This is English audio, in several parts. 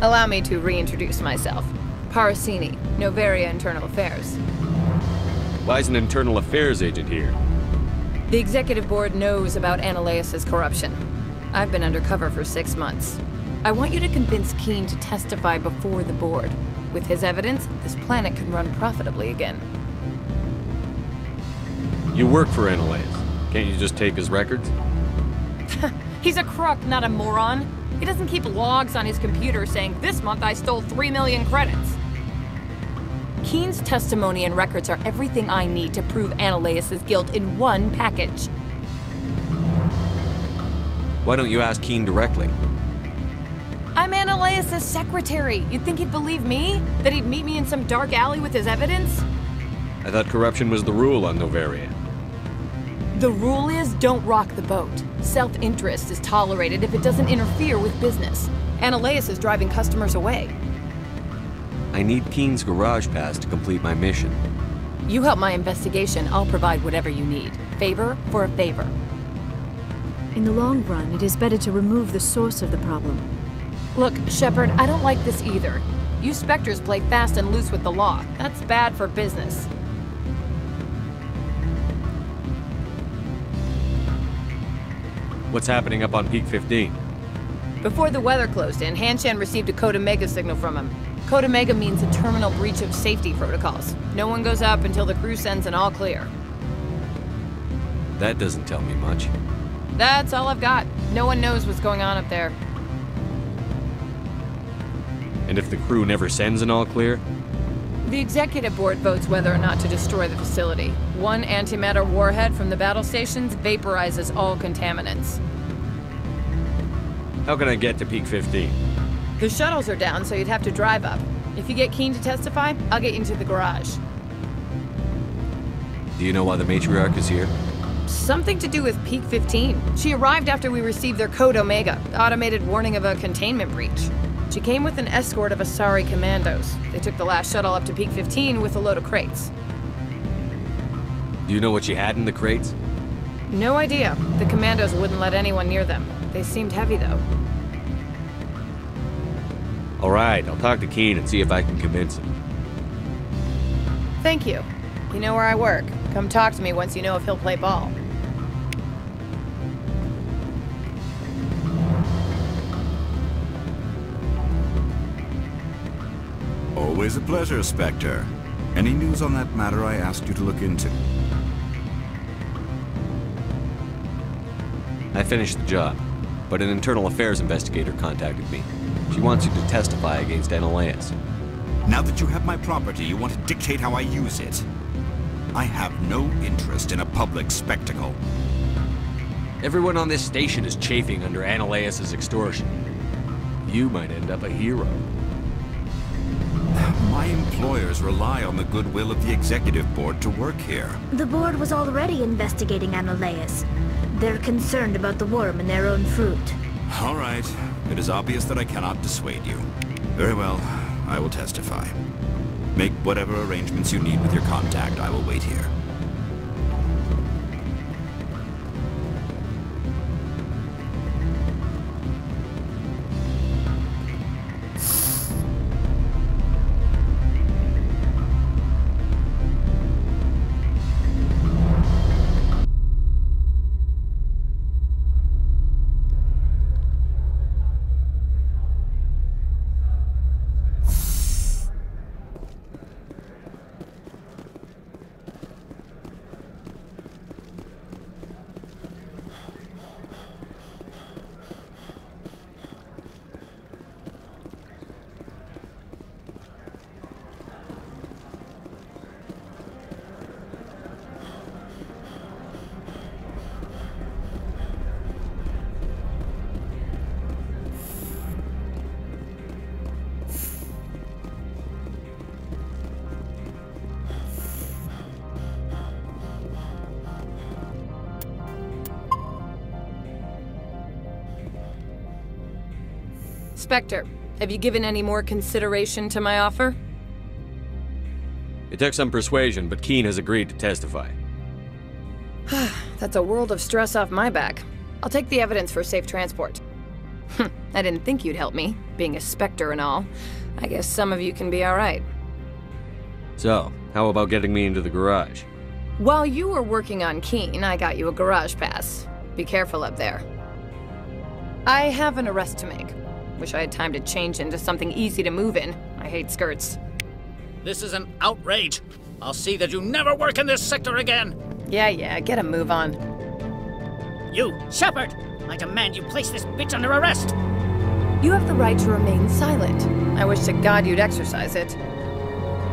Allow me to reintroduce myself. Parasini, Noveria Internal Affairs. Why is an internal affairs agent here? The executive board knows about Ananias' corruption. I've been undercover for 6 months. I want you to convince Keene to testify before the board. With his evidence, this planet can run profitably again. You work for Ananias. Can't you just take his records? He's a crook, not a moron. He doesn't keep logs on his computer saying, "This month I stole 3 million credits." Keene's testimony and records are everything I need to prove Ananias' guilt in one package. Why don't you ask Keene directly? I'm Ananias' secretary. You'd think he'd believe me? That he'd meet me in some dark alley with his evidence? I thought corruption was the rule on Noveria. The rule is, don't rock the boat. Self-interest is tolerated if it doesn't interfere with business. Ananias is driving customers away. I need Keene's garage pass to complete my mission. You help my investigation, I'll provide whatever you need. Favor for a favor. In the long run, it is better to remove the source of the problem. Look, Shepard, I don't like this either. You Spectres play fast and loose with the law. That's bad for business. What's happening up on Peak 15? Before the weather closed in, Hanshan received a Code Omega signal from him. Code Omega means a terminal breach of safety protocols. No one goes up until the crew sends an all clear. That doesn't tell me much. That's all I've got. No one knows what's going on up there. And if the crew never sends an all clear? The executive board votes whether or not to destroy the facility. One antimatter warhead from the battle stations vaporizes all contaminants. How can I get to Peak 15? The shuttles are down, so you'd have to drive up. If you get Keene to testify, I'll get you into the garage. Do you know why the matriarch is here? Something to do with Peak 15. She arrived after we received their Code Omega, automated warning of a containment breach. She came with an escort of Asari commandos. They took the last shuttle up to Peak 15 with a load of crates. Do you know what she had in the crates? No idea. The commandos wouldn't let anyone near them. They seemed heavy, though. All right, I'll talk to Keene and see if I can convince him. Thank you. You know where I work. Come talk to me once you know if he'll play ball. Always a pleasure, Spectre. Any news on that matter I asked you to look into? I finished the job, but an internal affairs investigator contacted me. She wants you to testify against Ananias. Now that you have my property, you want to dictate how I use it. I have no interest in a public spectacle. Everyone on this station is chafing under Ananias' extortion. You might end up a hero. My employers rely on the goodwill of the executive board to work here. The board was already investigating Ananias. They're concerned about the worm in their own fruit. All right. It is obvious that I cannot dissuade you. Very well. I will testify. Make whatever arrangements you need with your contact. I will wait here. Spectre, have you given any more consideration to my offer? It took some persuasion, but Keene has agreed to testify. That's a world of stress off my back. I'll take the evidence for safe transport. I didn't think you'd help me. being a Spectre and all. I guess some of you can be alright. So, how about getting me into the garage? While you were working on Keen, I got you a garage pass. Be careful up there. I have an arrest to make. Wish I had time to change into something easy to move in. I hate skirts. This is an outrage. I'll see that you never work in this sector again. Yeah, get a move on. You, Shepard! I demand you place this bitch under arrest! You have the right to remain silent. I wish to God you'd exercise it.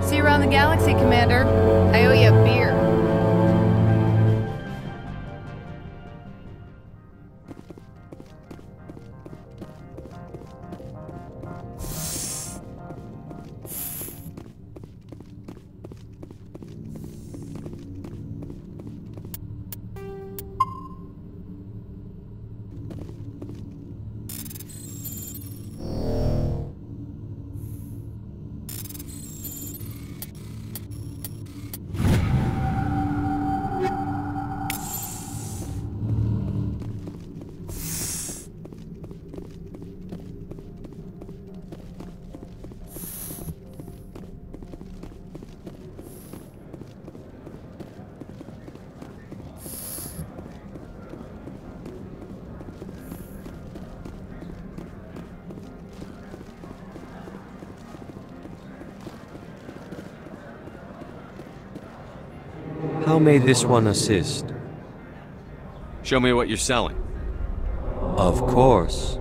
See you around the galaxy, Commander. I owe you a beer. How may this one assist? Show me what you're selling. Of course.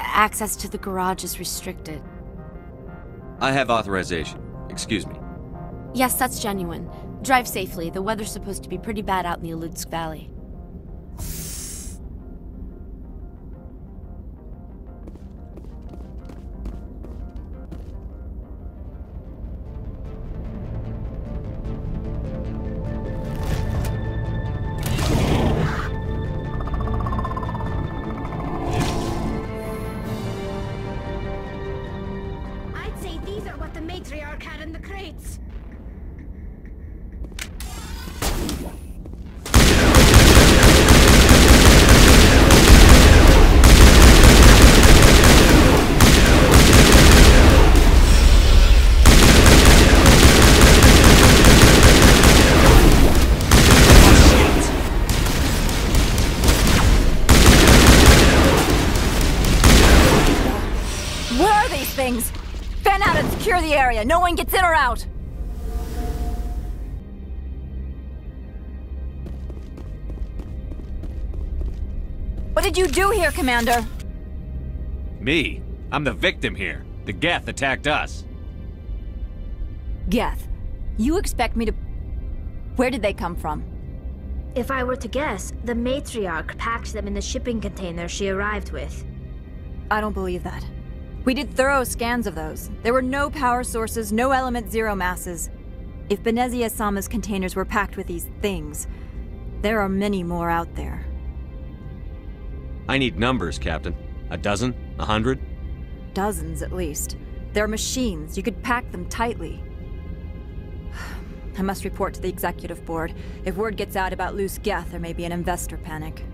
Access to the garage is restricted. I have authorization. Excuse me. Yes, that's genuine. Drive safely. The weather's supposed to be pretty bad out in the Alutsk Valley. Matriarch had in the crates. Where are these things? Fan out and secure the area. No one gets in or out. What did you do here, Commander? Me? I'm the victim here. The Geth attacked us. Geth. You expect me to... Where did they come from? If I were to guess, the Matriarch packed them in the shipping container she arrived with. I don't believe that. We did thorough scans of those. There were no power sources, no element zero masses. If Benezia-sama's containers were packed with these things, there are many more out there. I need numbers, Captain. A dozen? 100? Dozens, at least. They're machines. You could pack them tightly. I must report to the Executive Board. If word gets out about loose Geth, there may be an investor panic.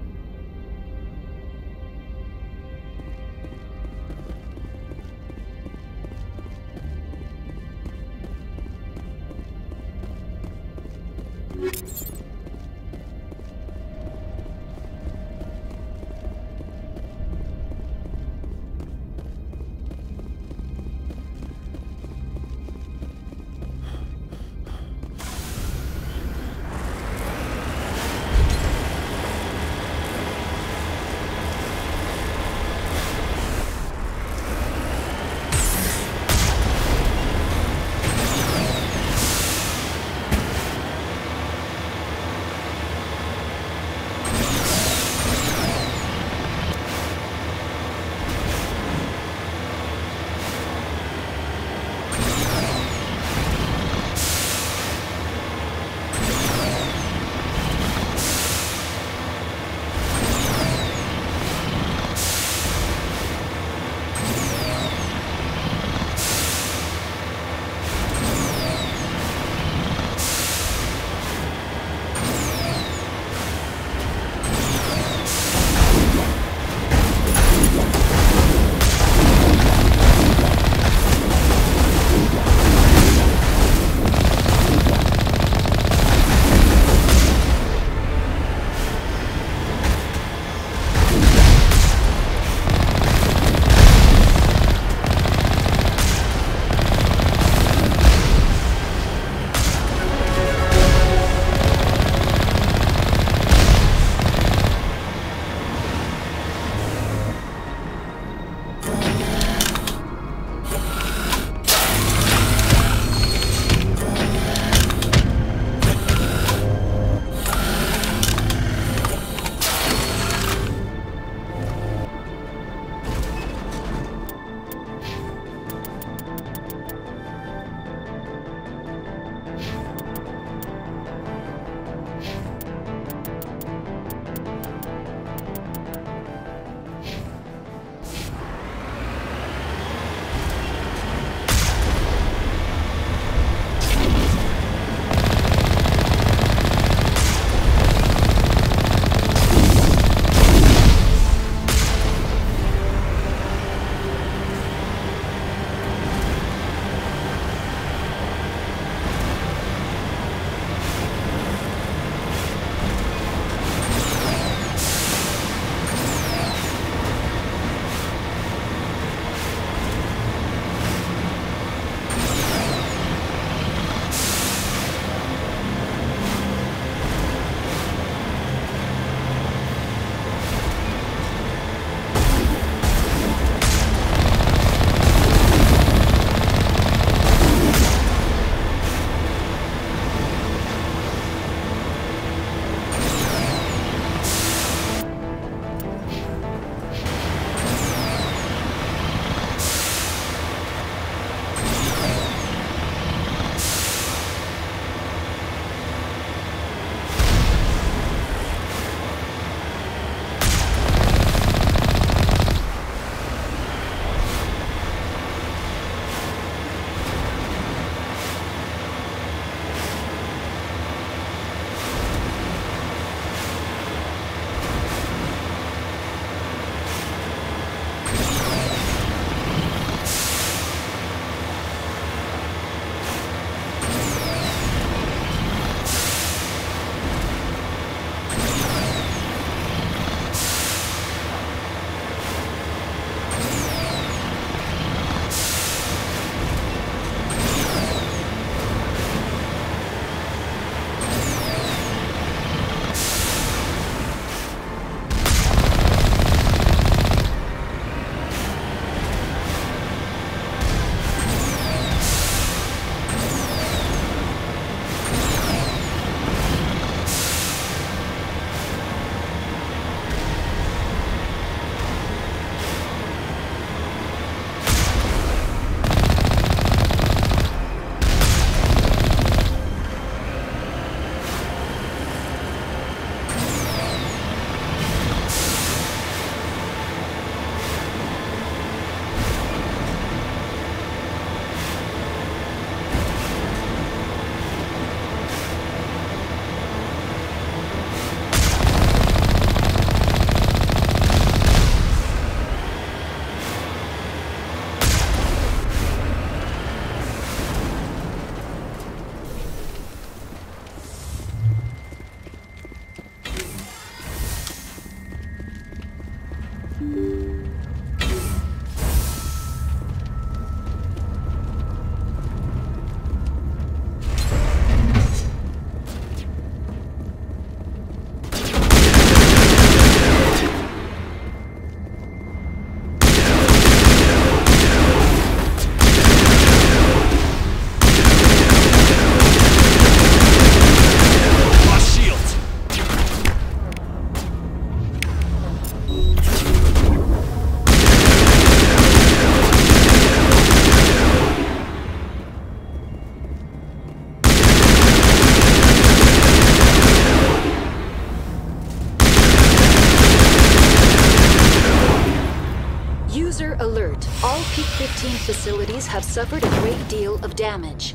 facilities have suffered a great deal of damage.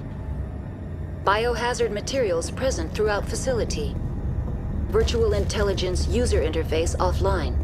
Biohazard materials present throughout facility. Virtual intelligence user interface offline.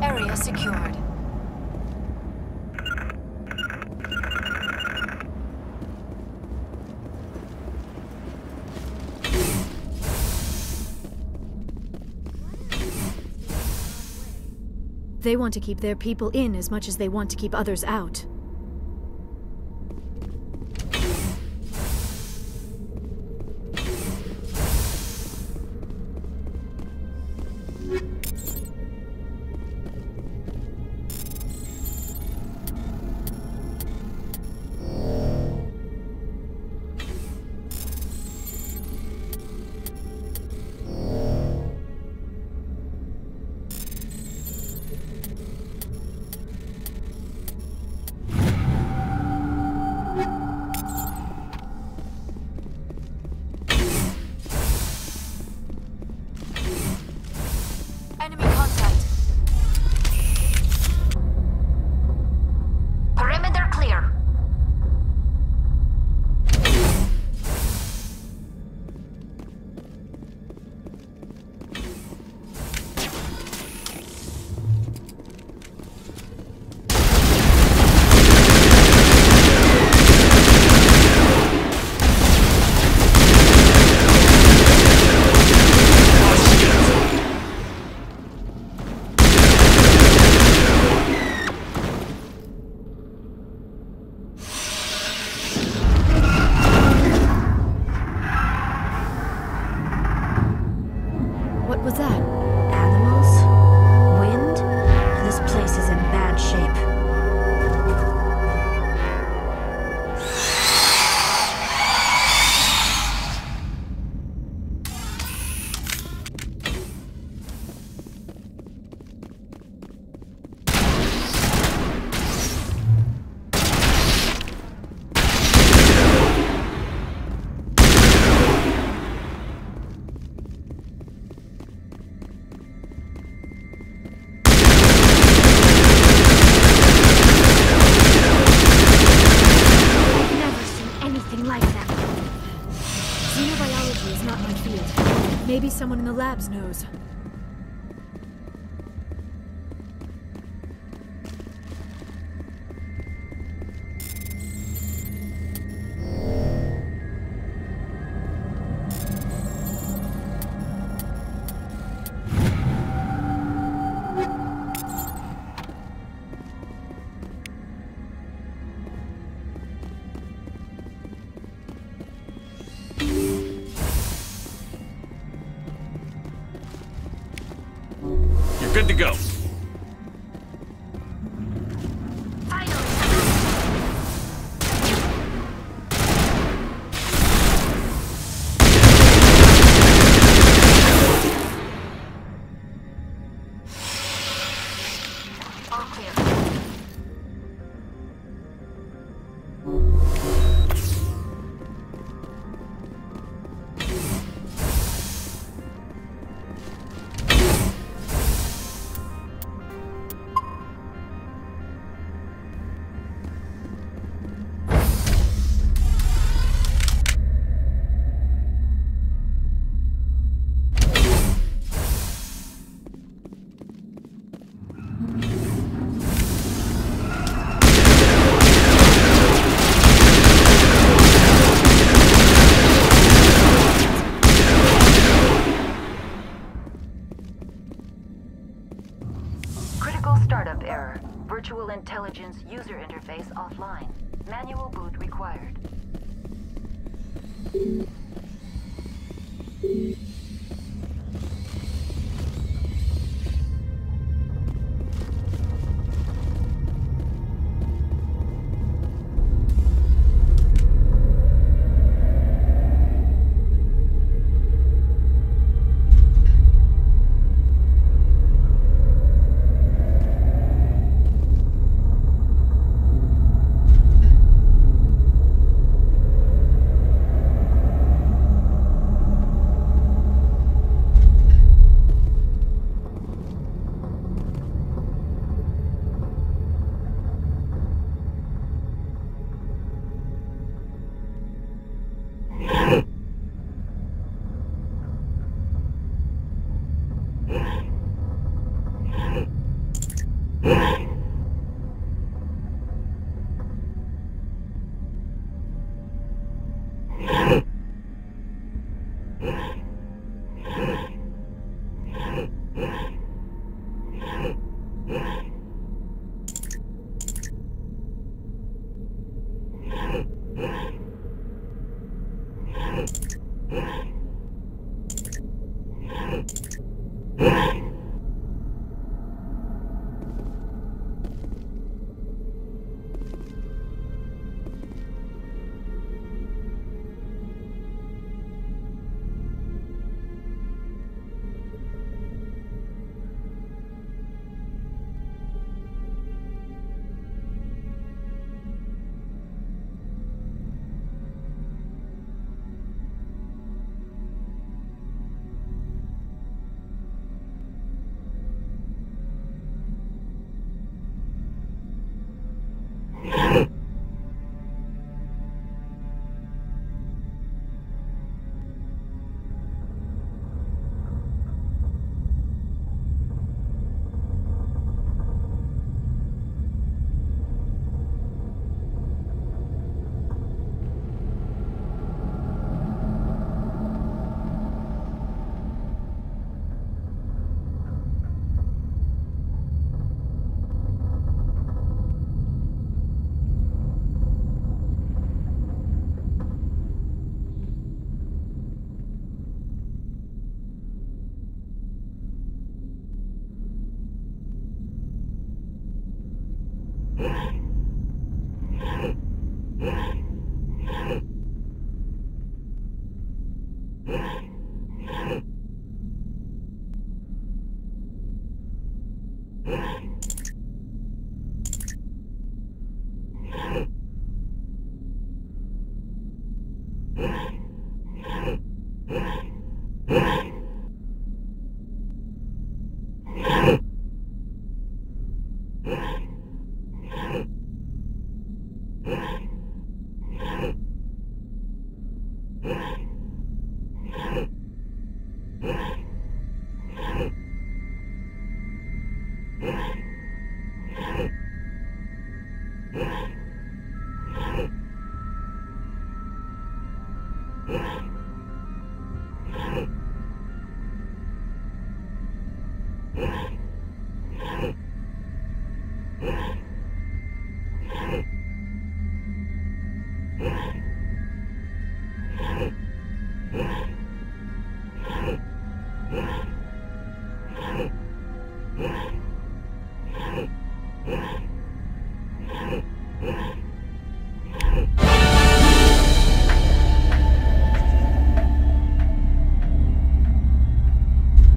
Area secured. They want to keep their people in as much as they want to keep others out. Enemy contact. Perimeter clear. What was that? Animals? Wind? This place is in bad shape. Xenobiology is not my field. Maybe someone in the labs knows. You're good to go. All clear. Startup error. Virtual intelligence user interface offline. Manual boot required.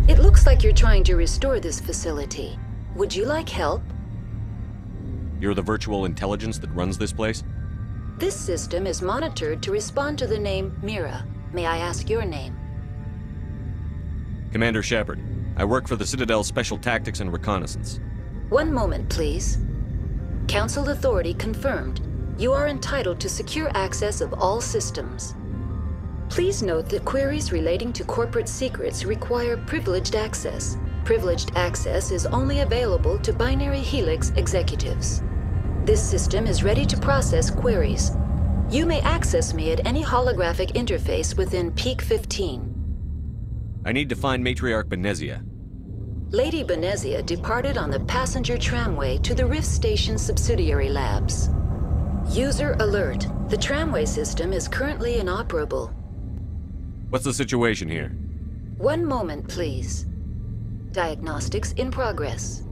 It looks like you're trying to restore this facility. Would you like help? You're the virtual intelligence that runs this place? This system is monitored to respond to the name Mira. May I ask your name? Commander Shepard. I work for the Citadel's Special Tactics and Reconnaissance. One moment, please. Council authority confirmed. You are entitled to secure access of all systems. Please note that queries relating to corporate secrets require privileged access. Privileged access is only available to Binary Helix executives. This system is ready to process queries. You may access me at any holographic interface within Peak 15. I need to find Matriarch Benezia. Lady Benezia departed on the passenger tramway to the Rift Station subsidiary labs. User alert. The tramway system is currently inoperable. What's the situation here? One moment, please. Diagnostics in progress.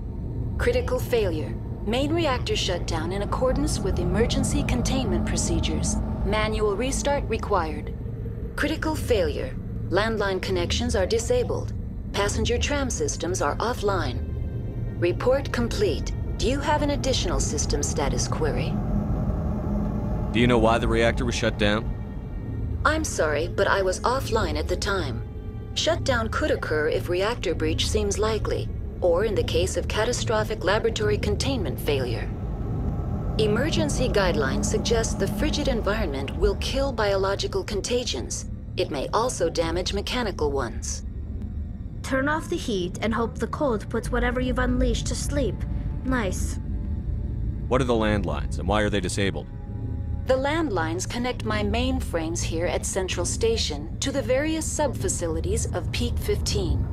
Critical failure. Main reactor shutdown in accordance with emergency containment procedures. Manual restart required. Critical failure. Landline connections are disabled. Passenger tram systems are offline. Report complete. Do you have an additional system status query? Do you know why the reactor was shut down? I'm sorry, but I was offline at the time. Shutdown could occur if reactor breach seems likely, or in the case of catastrophic laboratory containment failure. Emergency guidelines suggest the frigid environment will kill biological contagions. It may also damage mechanical ones. Turn off the heat and hope the cold puts whatever you've unleashed to sleep. Nice. What are the landlines, and why are they disabled? The landlines connect my mainframes here at Central Station to the various sub-facilities of Peak 15.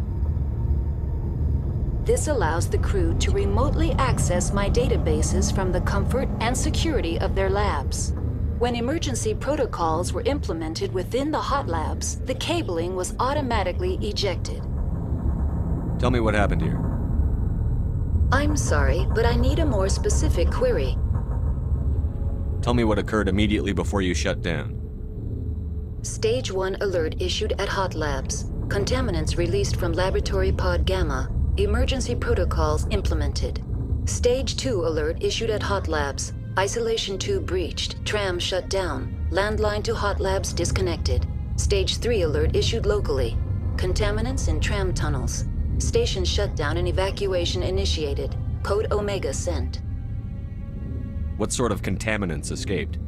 This allows the crew to remotely access my databases from the comfort and security of their labs. When emergency protocols were implemented within the hot labs, the cabling was automatically ejected. Tell me what happened here. I'm sorry, but I need a more specific query. Tell me what occurred immediately before you shut down. Stage 1 alert issued at hot labs. Contaminants released from Laboratory Pod Gamma. Emergency protocols implemented. Stage 2 alert issued at hot labs. Isolation tube breached. Tram shut down. Landline to hot labs disconnected. Stage 3 alert issued locally. Contaminants in tram tunnels. Station shutdown and evacuation initiated. Code Omega sent. What sort of contaminants escaped?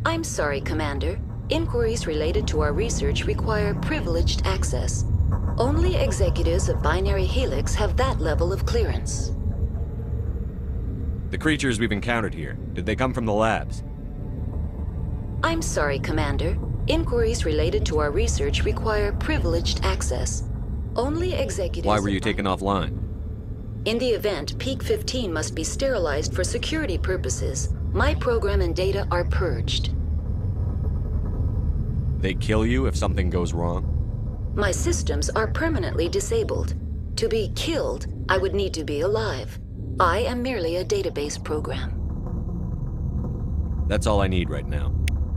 I'm sorry, Commander. Inquiries related to our research require privileged access. Only executives of Binary Helix have that level of clearance. The creatures we've encountered here, did they come from the labs? I'm sorry, Commander. Inquiries related to our research require privileged access. Only executives... Why were you taken offline? In the event, Peak 15 must be sterilized for security purposes. My program and data are purged. They kill you if something goes wrong? My systems are permanently disabled. To be killed, I would need to be alive. I am merely a database program. That's all I need right now.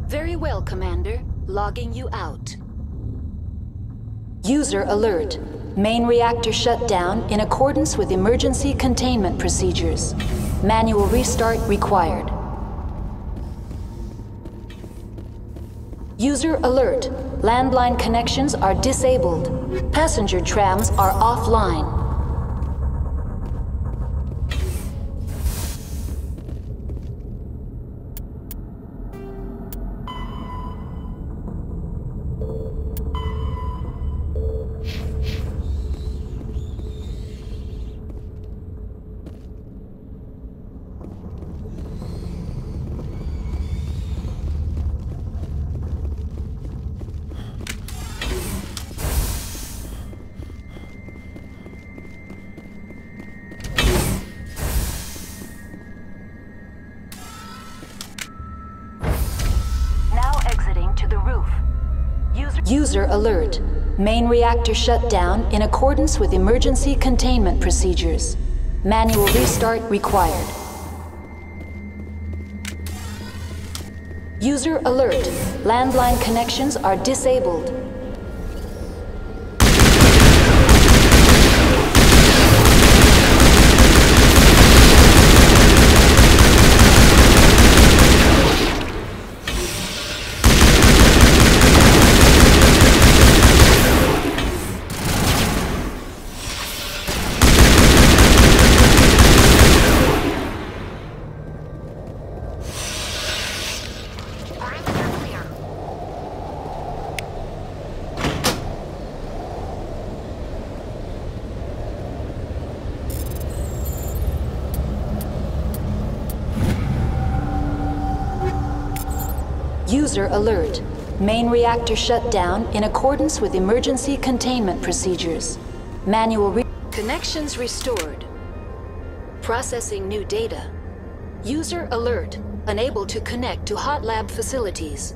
Very well, Commander. Logging you out. User alert. Main reactor shut down in accordance with emergency containment procedures. Manual restart required. User alert. Landline connections are disabled. Passenger trams are offline. User alert. Main reactor shut down in accordance with emergency containment procedures. Manual restart required. User alert. Landline connections are disabled. User alert. Main reactor shut down in accordance with emergency containment procedures. Connections restored. Processing new data. User alert. Unable to connect to hot lab facilities.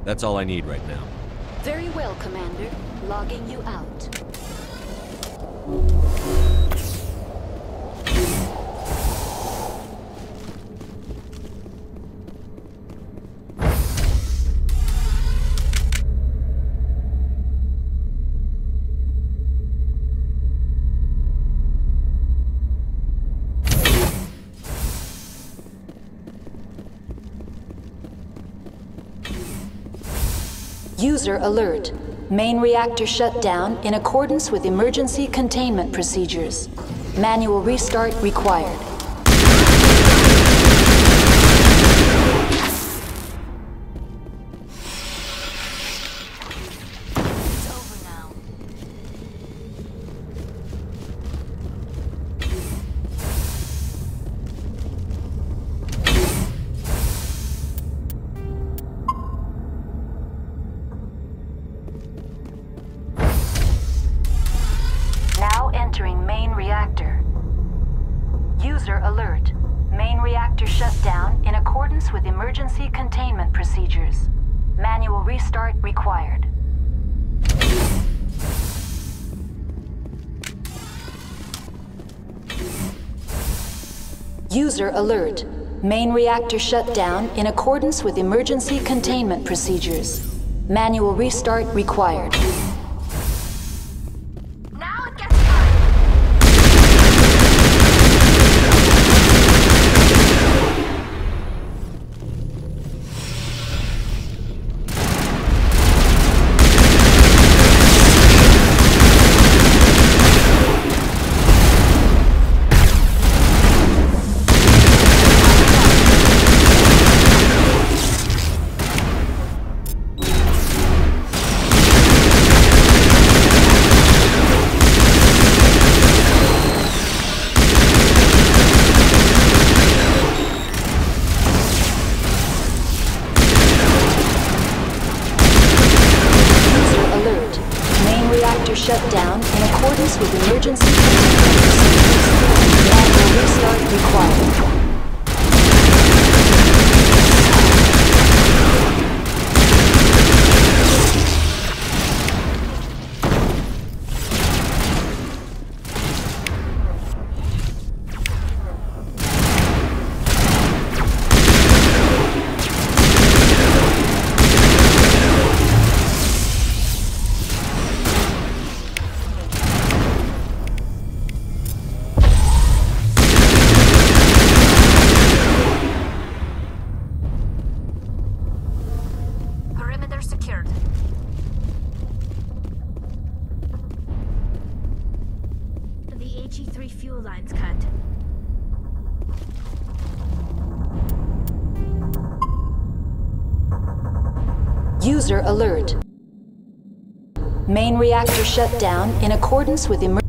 That's all I need right now. Very well, Commander. Logging you out. User alert. Main reactor shut down in accordance with emergency containment procedures. Manual restart required. It's over now. Now entering main reactor. User alert. Main reactor shut down in accordance with emergency containment procedures. Manual restart required. User alert. Main reactor shut down in accordance with emergency containment procedures. Manual restart required. Now it gets fun. Shut down in accordance with emergency containment procedures. Manual restart required. Perimeter secured. The HE3 fuel line's cut. User alert. Main reactor shut down in accordance with emergency.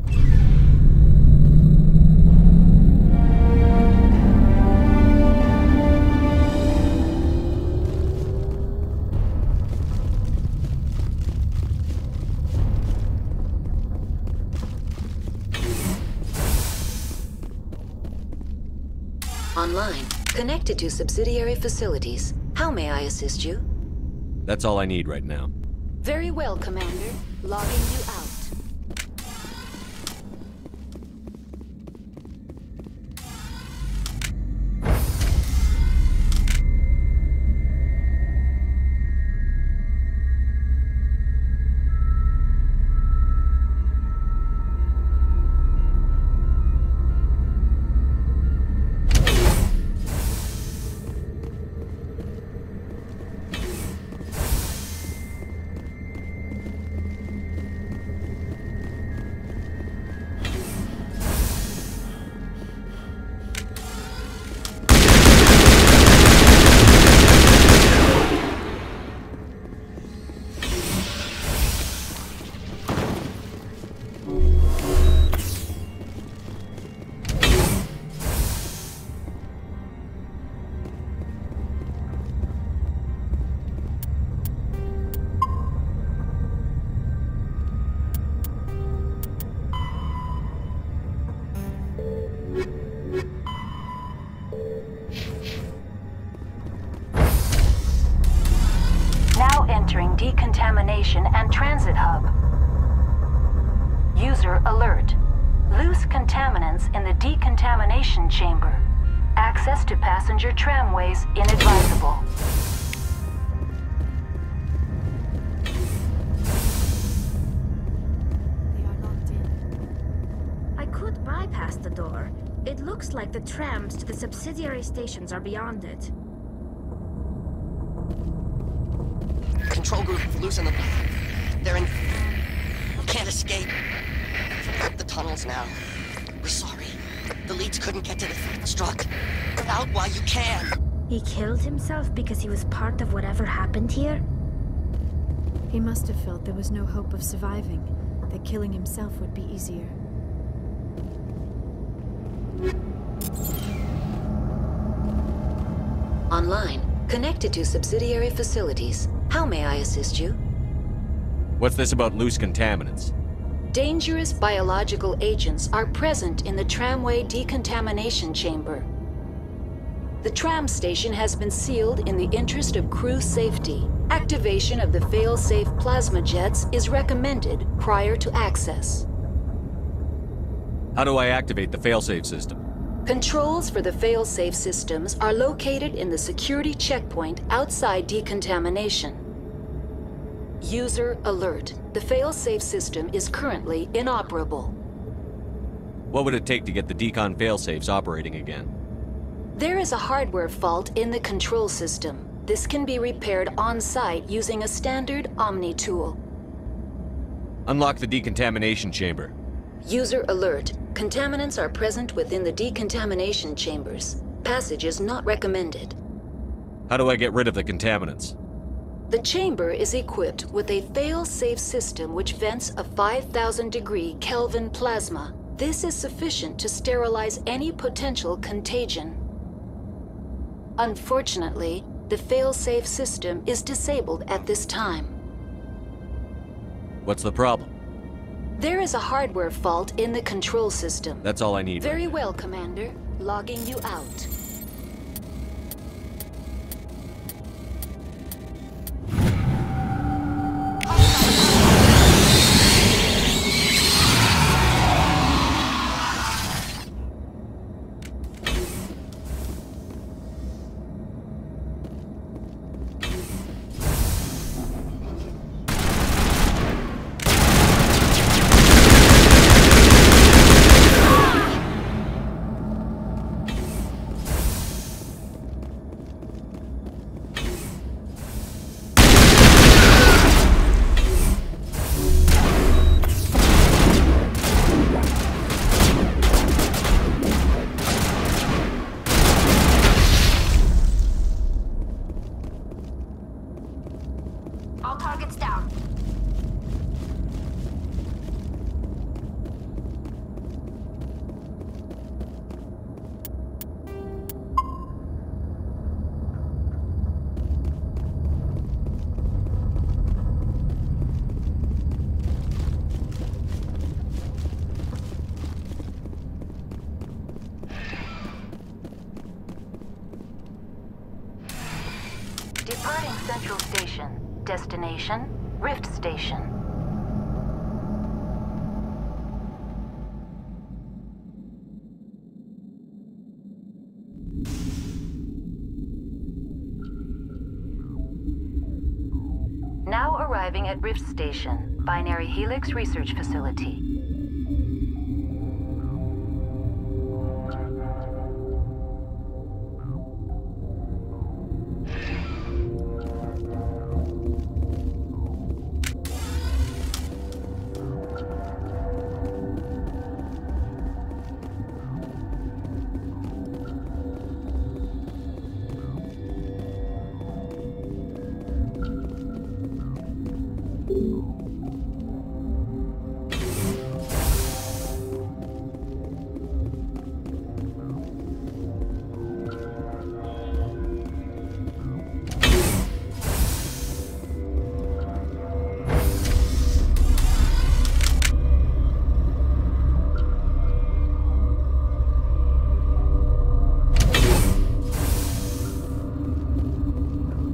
Online, connected to subsidiary facilities. How may I assist you? That's all I need right now. Very well, Commander. Logging you out. contaminants in the decontamination chamber. Access to passenger tramways inadvisable. They are locked in. I could bypass the door. It looks like the trams to the subsidiary stations are beyond it. Control group, losing them. They're in... Can't escape. Up the tunnels now. We're sorry. The leads couldn't get to the strut. Get out while you can. He killed himself because he was part of whatever happened here? He must have felt there was no hope of surviving, that killing himself would be easier. Online. Connected to subsidiary facilities. How may I assist you? What's this about loose contaminants? Dangerous biological agents are present in the tramway decontamination chamber. The tram station has been sealed in the interest of crew safety. Activation of the fail-safe plasma jets is recommended prior to access. How do I activate the failsafe system? Controls for the fail-safe systems are located in the security checkpoint outside decontamination. User alert. The fail-safe system is currently inoperable. What would it take to get the decon failsafes operating again? There is a hardware fault in the control system. This can be repaired on-site using a standard Omni tool. Unlock the decontamination chamber. User alert. Contaminants are present within the decontamination chambers. Passage is not recommended. How do I get rid of the contaminants? The chamber is equipped with a fail-safe system which vents a 5,000-degree Kelvin plasma. This is sufficient to sterilize any potential contagion. Unfortunately, the fail-safe system is disabled at this time. What's the problem? There is a hardware fault in the control system. That's all I need. Very well, Commander. Logging you out. All targets down. Departing Central Station. Destination, Rift Station. Now arriving at Rift Station, Binary Helix Research Facility.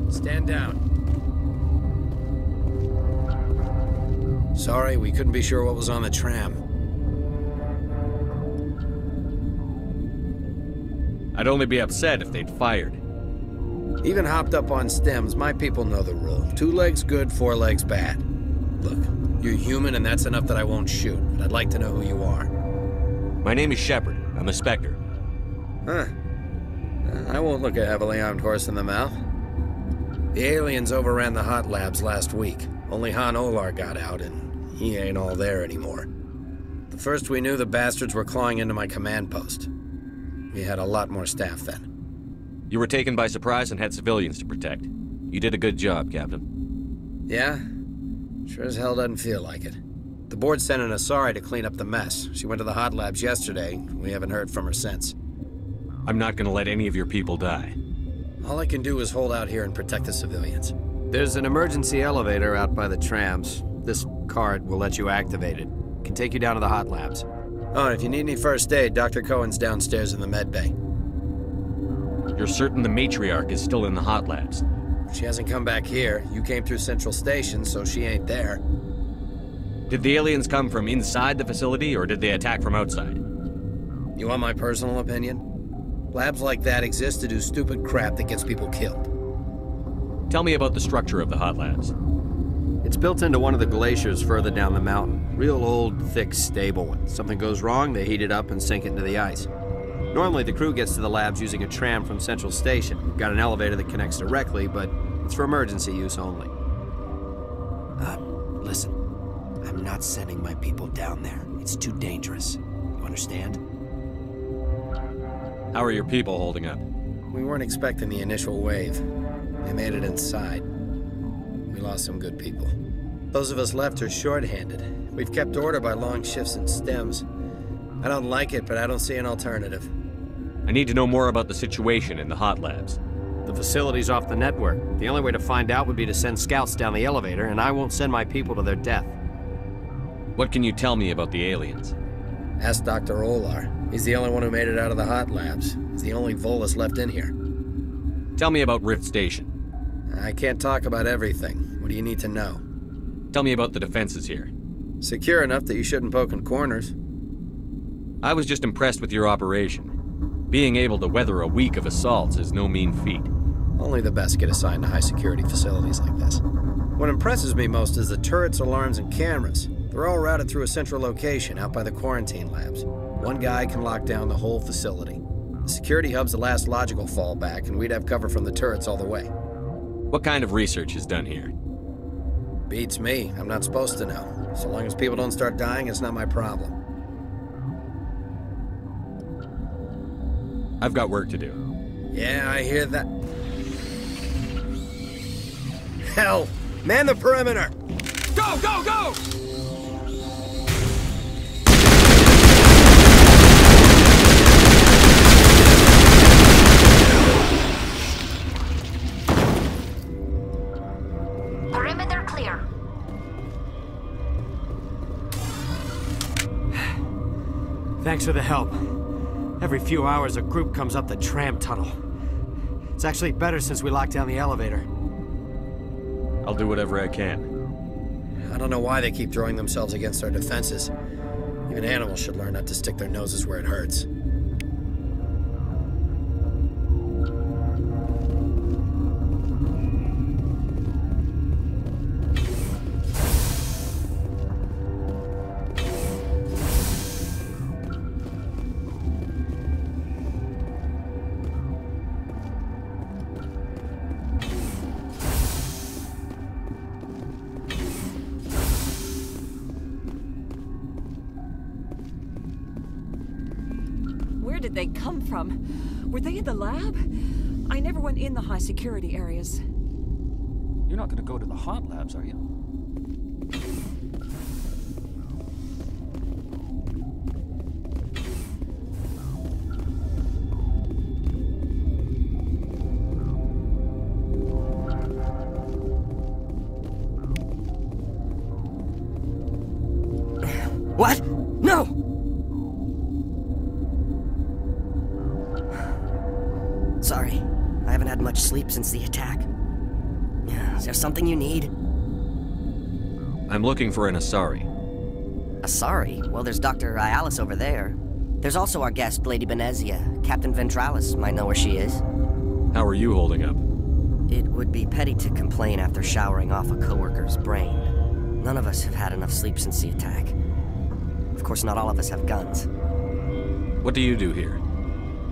Stand down. Sorry, we couldn't be sure what was on the tram. I'd only be upset if they'd fired. Even hopped up on stems, my people know the rule. 2 legs good, 4 legs bad. Look, you're human and that's enough that I won't shoot, but I'd like to know who you are. My name is Shepard. I'm a Spectre. Huh. I won't look a heavily armed horse in the mouth. The aliens overran the hot labs last week. Only Han Olar got out, and he ain't all there anymore. The first we knew, the bastards were clawing into my command post. We had a lot more staff then. You were taken by surprise and had civilians to protect. You did a good job, Captain. Yeah? Sure as hell doesn't feel like it. The board sent an Asari to clean up the mess. She went to the hot labs yesterday. We haven't heard from her since. I'm not gonna let any of your people die. All I can do is hold out here and protect the civilians. There's an emergency elevator out by the trams. This card will let you activate it. Can take you down to the hot labs. Oh, and if you need any first aid, Dr. Cohen's downstairs in the med bay. You're certain the matriarch is still in the hot labs? She hasn't come back here. You came through Central Station, so she ain't there. Did the aliens come from inside the facility, or did they attack from outside? You want my personal opinion? Labs like that exist to do stupid crap that gets people killed. Tell me about the structure of the hot labs. It's built into one of the glaciers further down the mountain. Real old, thick, stable one. Something goes wrong, they heat it up and sink it into the ice. Normally, the crew gets to the labs using a tram from Central Station. We've got an elevator that connects directly, but it's for emergency use only. Listen. I'm not sending my people down there. It's too dangerous. You understand? How are your people holding up? We weren't expecting the initial wave. They made it inside. We lost some good people. Those of us left are short-handed. We've kept order by long shifts and stems. I don't like it, but I don't see an alternative. I need to know more about the situation in the hot labs. The facility's off the network. The only way to find out would be to send scouts down the elevator, and I won't send my people to their death. What can you tell me about the aliens? Ask Dr. Olar. He's the only one who made it out of the hot labs. He's the only Volus left in here. Tell me about Rift Station. I can't talk about everything. What do you need to know? Tell me about the defenses here. Secure enough that you shouldn't poke in corners. I was just impressed with your operation. Being able to weather a week of assaults is no mean feat. Only the best get assigned to high-security facilities like this. What impresses me most is the turrets, alarms, and cameras. They're all routed through a central location out by the quarantine labs. One guy can lock down the whole facility. The security hub's the last logical fallback, and we'd have cover from the turrets all the way. What kind of research is done here? Beats me. I'm not supposed to know. So long as people don't start dying, it's not my problem. I've got work to do. Yeah, I hear that. Hell! Man the perimeter! Go, go, go! Perimeter clear. Thanks for the help. Every few hours, a group comes up the tram tunnel. It's actually better since we locked down the elevator. I'll do whatever I can. I don't know why they keep throwing themselves against our defenses. Even animals should learn not to stick their noses where it hurts. Where did they come from? Were they in the lab? I never went in the high security areas. You're not gonna go to the hot labs, are you? What? No! Sorry, I haven't had much sleep since the attack. Is there something you need? I'm looking for an Asari. Asari? Well, there's Dr. Ayalis over there. There's also our guest, Lady Benezia. Captain Ventralis might know where she is. How are you holding up? It would be petty to complain after showering off a coworker's brain. None of us have had enough sleep since the attack. Of course, not all of us have guns. What do you do here?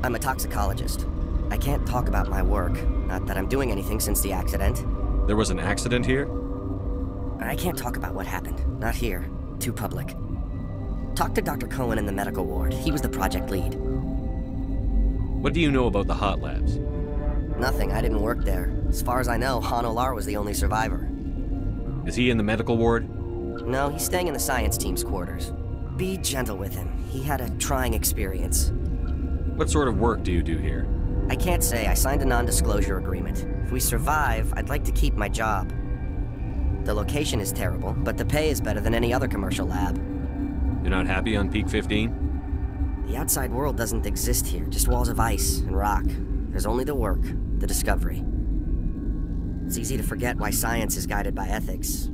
I'm a toxicologist. I can't talk about my work. Not that I'm doing anything since the accident. There was an accident here? I can't talk about what happened. Not here. Too public. Talk to Dr. Cohen in the medical ward. He was the project lead. What do you know about the hot labs? Nothing. I didn't work there. As far as I know, Han Olar was the only survivor. Is he in the medical ward? No, he's staying in the science team's quarters. Be gentle with him. He had a trying experience. What sort of work do you do here? I can't say. I signed a non-disclosure agreement. If we survive, I'd like to keep my job. The location is terrible, but the pay is better than any other commercial lab. You're not happy on Peak 15? The outside world doesn't exist here, just walls of ice and rock. There's only the work, the discovery. It's easy to forget why science is guided by ethics.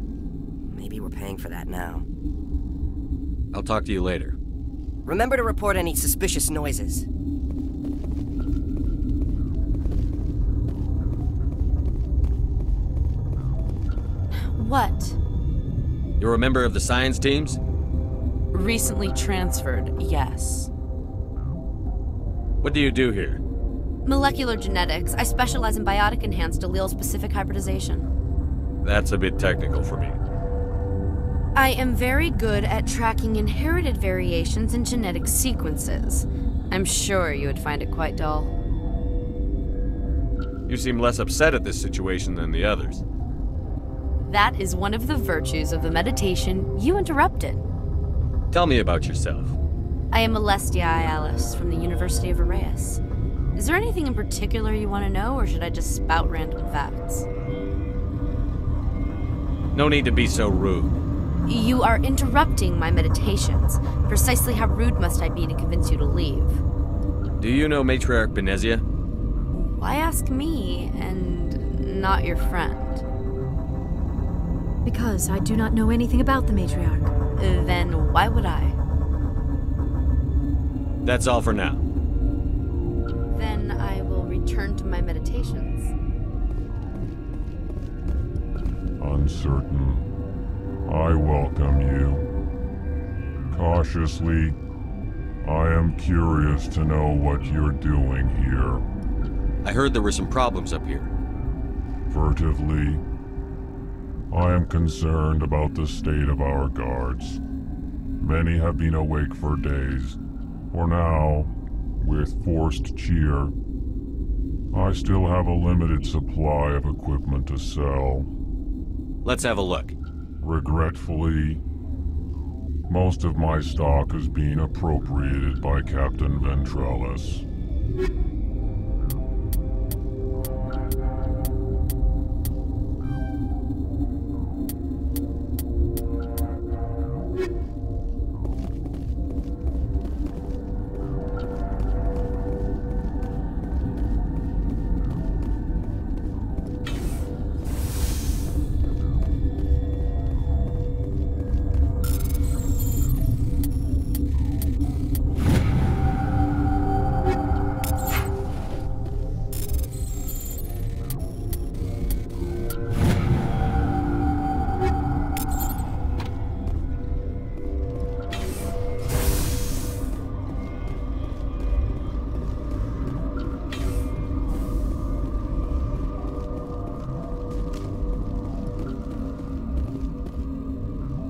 Maybe we're paying for that now. I'll talk to you later. Remember to report any suspicious noises. What? You're a member of the science teams? Recently transferred, yes. What do you do here? Molecular genetics. I specialize in biotic-enhanced allele-specific hybridization. That's a bit technical for me. I am very good at tracking inherited variations in genetic sequences. I'm sure you would find it quite dull. You seem less upset at this situation than the others. That is one of the virtues of the meditation you interrupted. Tell me about yourself. I am Alestia Alice from the University of Arrayas. Is there anything in particular you want to know, or should I just spout random facts? No need to be so rude. You are interrupting my meditations. Precisely how rude must I be to convince you to leave? Do you know Matriarch Benezia? Why ask me, and not your friend? Because I do not know anything about the Matriarch. Then why would I? That's all for now. Then I will return to my meditations. Uncertain. I welcome you. Cautiously, I am curious to know what you're doing here. I heard there were some problems up here. Furtively, I am concerned about the state of our guards. Many have been awake for days. For now, with forced cheer, I still have a limited supply of equipment to sell. Let's have a look. Regretfully, most of my stock is being appropriated by Captain Ventralis.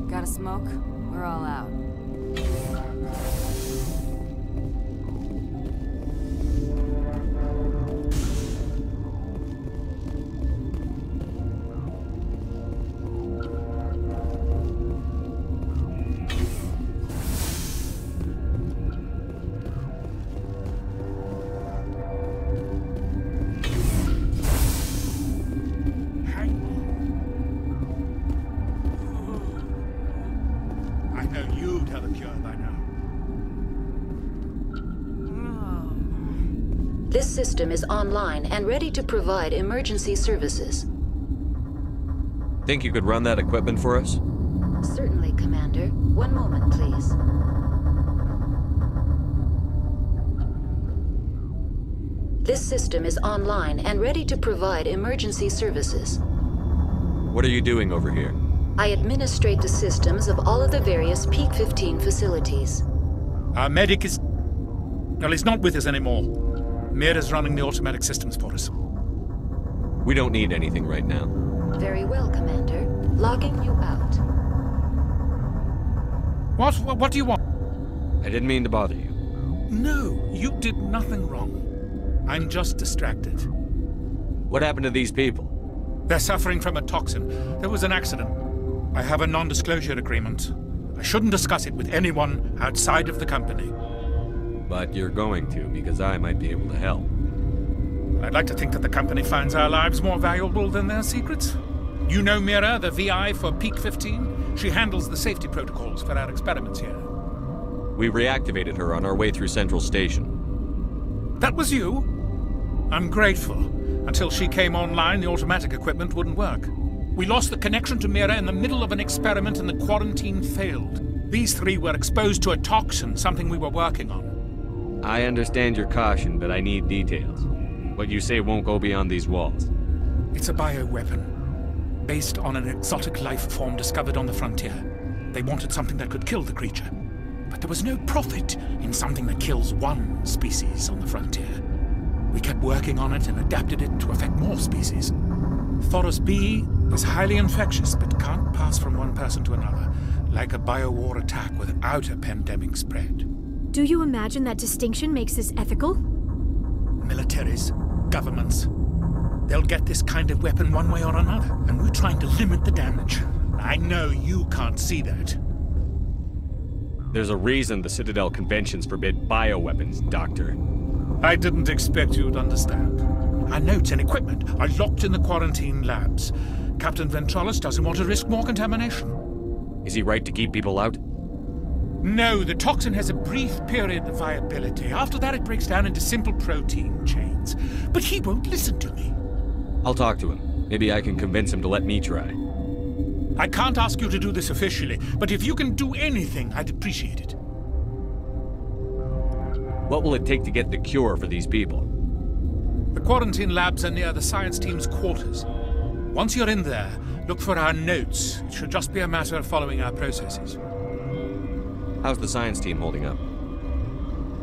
Got a smoke? We're all out. This system is online and ready to provide emergency services. Think you could run that equipment for us? Certainly, Commander. One moment, please. This system is online and ready to provide emergency services. What are you doing over here? I administrate the systems of all of the various Peak 15 facilities. Our medic is... well, he's not with us anymore. Mira's running the automatic systems for us. We don't need anything right now. Very well, Commander. Logging you out. What do you want? I didn't mean to bother you. No, you did nothing wrong. I'm just distracted. What happened to these people? They're suffering from a toxin. There was an accident. I have a non-disclosure agreement. I shouldn't discuss it with anyone outside of the company. But you're going to, because I might be able to help. I'd like to think that the company finds our lives more valuable than their secrets. You know Mira, the VI for Peak 15? She handles the safety protocols for our experiments here. We reactivated her on our way through Central Station. That was you? I'm grateful. Until she came online, the automatic equipment wouldn't work. We lost the connection to Mira in the middle of an experiment and the quarantine failed. These three were exposed to a toxin, something we were working on. I understand your caution, but I need details. What you say won't go beyond these walls. It's a bioweapon, based on an exotic life form discovered on the frontier. They wanted something that could kill the creature. But there was no profit in something that kills one species on the frontier. We kept working on it and adapted it to affect more species. Thoros B is highly infectious, but can't pass from one person to another, like a biowar attack without a pandemic spread. Do you imagine that distinction makes this ethical? Militaries, governments, they'll get this kind of weapon one way or another, and we're trying to limit the damage. I know you can't see that. There's a reason the Citadel conventions forbid bioweapons, Doctor. I didn't expect you'd understand. Our notes and equipment are locked in the quarantine labs. Captain Ventralis doesn't want to risk more contamination. Is he right to keep people out? No, the toxin has a brief period of viability. After that, it breaks down into simple protein chains. But he won't listen to me. I'll talk to him. Maybe I can convince him to let me try. I can't ask you to do this officially, but if you can do anything, I'd appreciate it. What will it take to get the cure for these people? The quarantine labs are near the science team's quarters. Once you're in there, look for our notes. It should just be a matter of following our processes. How's the science team holding up?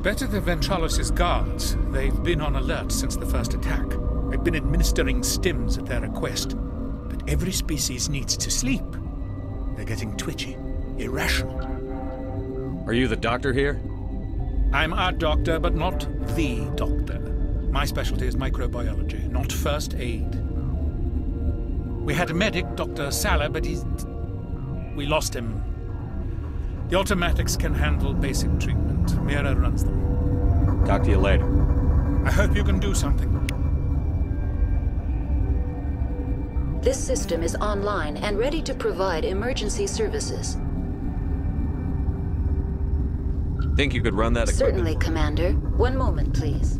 Better than Ventralis' guards. They've been on alert since the first attack. I've been administering stims at their request. But every species needs to sleep. They're getting twitchy, irrational. Are you the doctor here? I'm our doctor, but not the doctor. My specialty is microbiology, not first aid. We had a medic, Dr. Salah, but we lost him. The automatics can handle basic treatment. Mira runs them. Talk to you later. I hope you can do something. This system is online and ready to provide emergency services. Think you could run that equipment? Certainly, Commander. One moment, please.